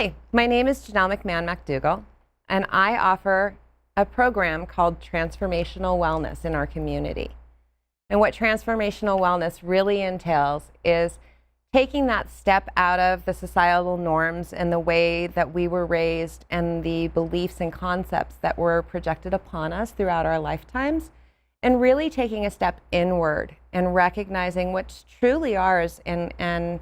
Hi, my name is Janelle McMahon MacDougall, and I offer a program called Transformational Wellness in our community. And what Transformational Wellness really entails is taking that step out of the societal norms and the way that we were raised and the beliefs and concepts that were projected upon us throughout our lifetimes, and really taking a step inward and recognizing what's truly ours and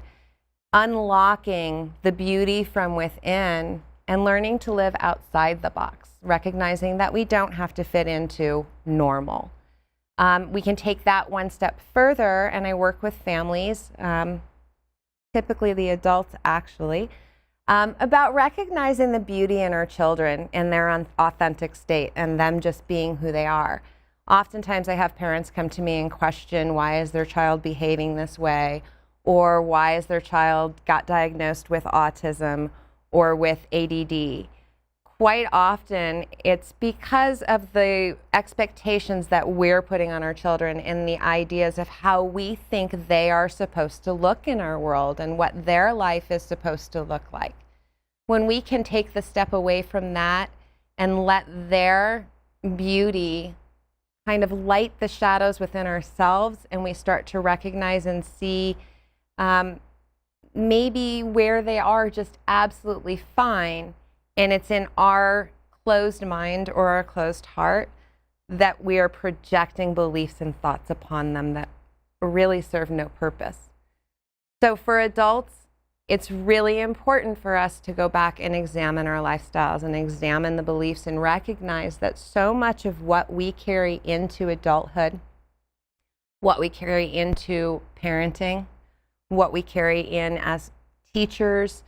unlocking the beauty from within and learning to live outside the box, recognizing that we don't have to fit into normal. We can take that one step further, and I work with families, typically the adults actually, about recognizing the beauty in our children in their authentic state and them just being who they are. Oftentimes I have parents come to me and question, why is their child behaving this way? Or why is their child got diagnosed with autism or with ADD? Quite often, it's because of the expectations that we're putting on our children and the ideas of how we think they are supposed to look in our world and what their life is supposed to look like. When we can take the step away from that and let their beauty kind of light the shadows within ourselves, and we start to recognize and see maybe where they are just absolutely fine, and it's in our closed mind or our closed heart that we are projecting beliefs and thoughts upon them that really serve no purpose. So for adults, it's really important for us to go back and examine our lifestyles and examine the beliefs and recognize that so much of what we carry into adulthood, what we carry into parenting, what we carry in as teachers,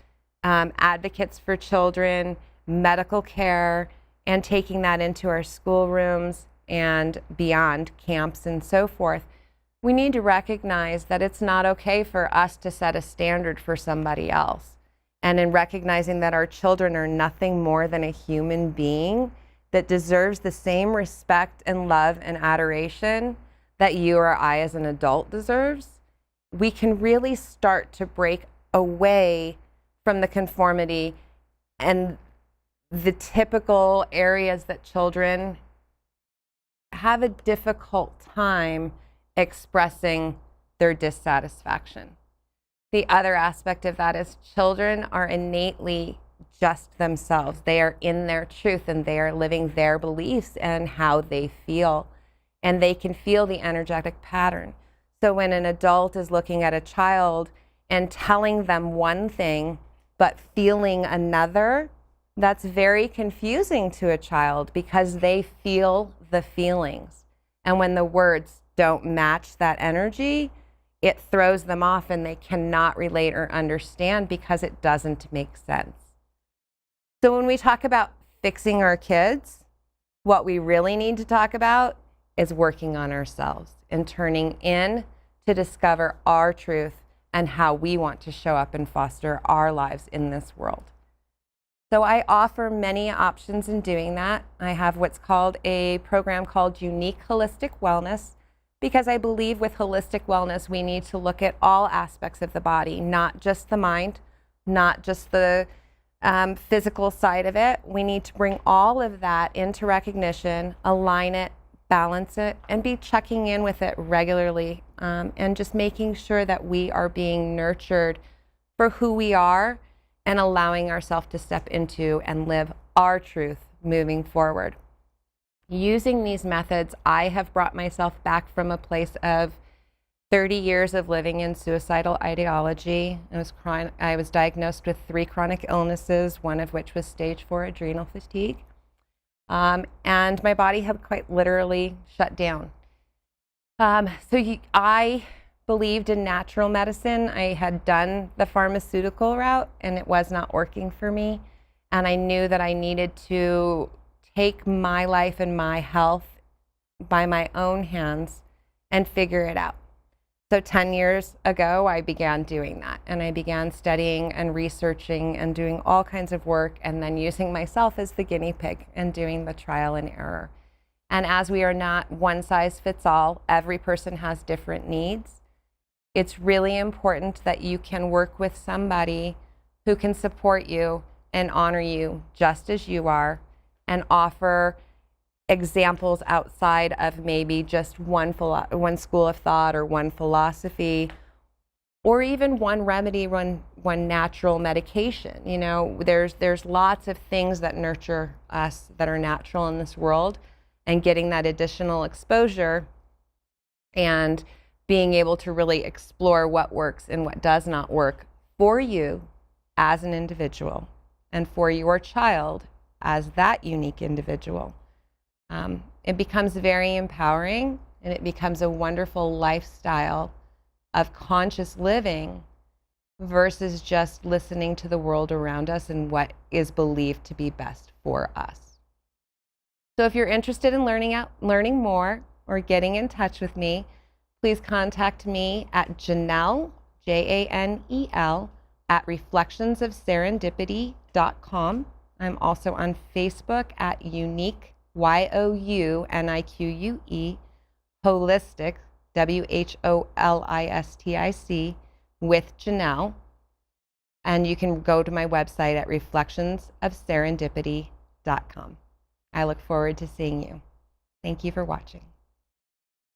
advocates for children, medical care, and taking that into our schoolrooms and beyond, camps and so forth. We need to recognize that it's not okay for us to set a standard for somebody else. And in recognizing that our children are nothing more than a human being that deserves the same respect and love and adoration that you or I as an adult deserves, we can really start to break away from the conformity and the typical areas that children have a difficult time expressing their dissatisfaction. The other aspect of that is children are innately just themselves. They are in their truth and they are living their beliefs and how they feel, and they can feel the energetic pattern. So when an adult is looking at a child and telling them one thing but feeling another, that's very confusing to a child because they feel the feelings. And when the words don't match that energy, it throws them off and they cannot relate or understand because it doesn't make sense. So when we talk about fixing our kids, what we really need to talk about is working on ourselves and turning in to discover our truth and how we want to show up and foster our lives in this world. So I offer many options in doing that. I have what's called a program called Unique Holistic Wellness, because I believe with holistic wellness, we need to look at all aspects of the body, not just the mind, not just the physical side of it. We need to bring all of that into recognition, align it, balance it, and be checking in with it regularly, and just making sure that we are being nurtured for who we are and allowing ourselves to step into and live our truth moving forward. Using these methods, I have brought myself back from a place of 30 years of living in suicidal ideology. I was diagnosed with 3 chronic illnesses, one of which was stage 4 adrenal fatigue. And my body had quite literally shut down. I believed in natural medicine. I had done the pharmaceutical route and it was not working for me. And I knew that I needed to take my life and my health by my own hands and figure it out. So 10 years ago, I began doing that, and I began studying and researching and doing all kinds of work, and then using myself as the guinea pig and doing the trial and error. And as we are not one size fits all, every person has different needs. It's really important that you can work with somebody who can support you and honor you just as you are, and offer examples outside of maybe just one school of thought or one philosophy, or even one remedy, one natural medication. You know, there's lots of things that nurture us that are natural in this world, and getting that additional exposure and being able to really explore what works and what does not work for you as an individual and for your child as that unique individual. It becomes very empowering, and it becomes a wonderful lifestyle of conscious living versus just listening to the world around us and what is believed to be best for us. So if you're interested in learning more or getting in touch with me, please contact me at Janelle, Janel, at reflectionsofserendipity.com. I'm also on Facebook at Unique, YOUNIQUE, Holistic, WHOLISTIC, with Janelle. And you can go to my website at reflectionsofserendipity.com. I look forward to seeing you. Thank you for watching.